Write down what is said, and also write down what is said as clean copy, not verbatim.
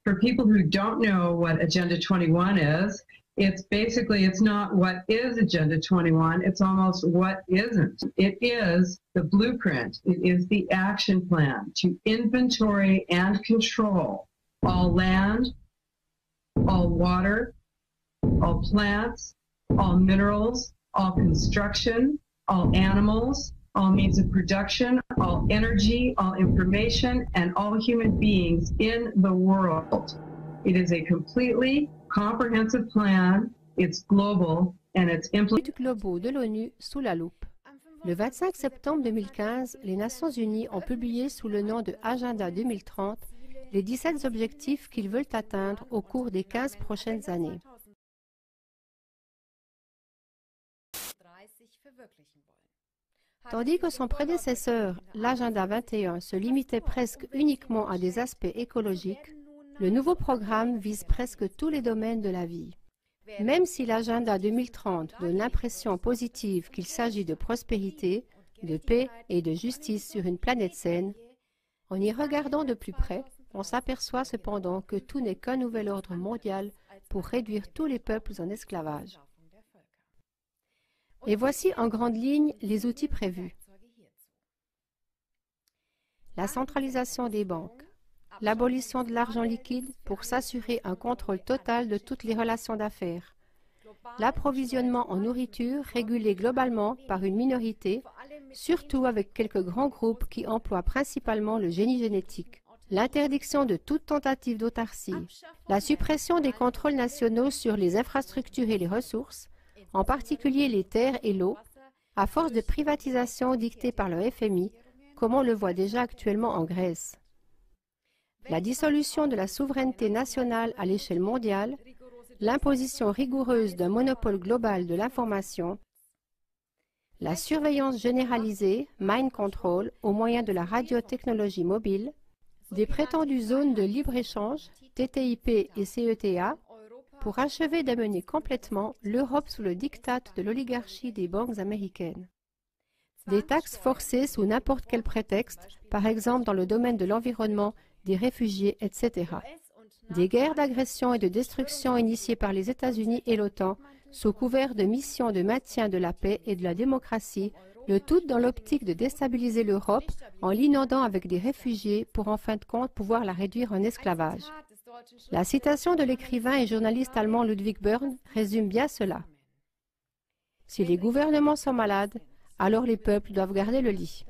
For people who don't know what Agenda 21 is, it's basically, it's not what is Agenda 21, it's almost what isn't. It is the blueprint, it is the action plan to inventory and control all land, all water, all plants, all minerals, all construction, all animals, all means of production, all energy, all information, and all human beings in the world. It is a completely comprehensive plan, it's global, and it's implemented. Globaux de l'ONU sous la loupe. Le 25 septembre 2015, les Nations Unies ont publié sous le nom de Agenda 2030 les 17 objectifs qu'ils veulent atteindre au cours des 15 prochaines années. Tandis que son prédécesseur, l'Agenda 21, se limitait presque uniquement à des aspects écologiques, le nouveau programme vise presque tous les domaines de la vie. Même si l'Agenda 2030 donne l'impression positive qu'il s'agit de prospérité, de paix et de justice sur une planète saine, en y regardant de plus près, on s'aperçoit cependant que tout n'est qu'un nouvel ordre mondial pour réduire tous les peuples en esclavage. Et voici en grande ligne les outils prévus. La centralisation des banques, l'abolition de l'argent liquide pour s'assurer un contrôle total de toutes les relations d'affaires, l'approvisionnement en nourriture régulé globalement par une minorité, surtout avec quelques grands groupes qui emploient principalement le génie génétique, l'interdiction de toute tentative d'autarcie, la suppression des contrôles nationaux sur les infrastructures et les ressources, en particulier les terres et l'eau, à force de privatisation dictée par le FMI, comme on le voit déjà actuellement en Grèce. La dissolution de la souveraineté nationale à l'échelle mondiale, l'imposition rigoureuse d'un monopole global de l'information, la surveillance généralisée, mind control, au moyen de la radiotechnologie mobile, des prétendues zones de libre-échange, TTIP et CETA, pour achever d'amener complètement l'Europe sous le diktat de l'oligarchie des banques américaines. Des taxes forcées sous n'importe quel prétexte, par exemple dans le domaine de l'environnement, des réfugiés, etc. Des guerres d'agression et de destruction initiées par les États-Unis et l'OTAN, sous couvert de missions de maintien de la paix et de la démocratie, le tout dans l'optique de déstabiliser l'Europe en l'inondant avec des réfugiés pour en fin de compte pouvoir la réduire en esclavage. La citation de l'écrivain et journaliste allemand Ludwig Börne résume bien cela. Si les gouvernements sont malades, alors les peuples doivent garder le lit.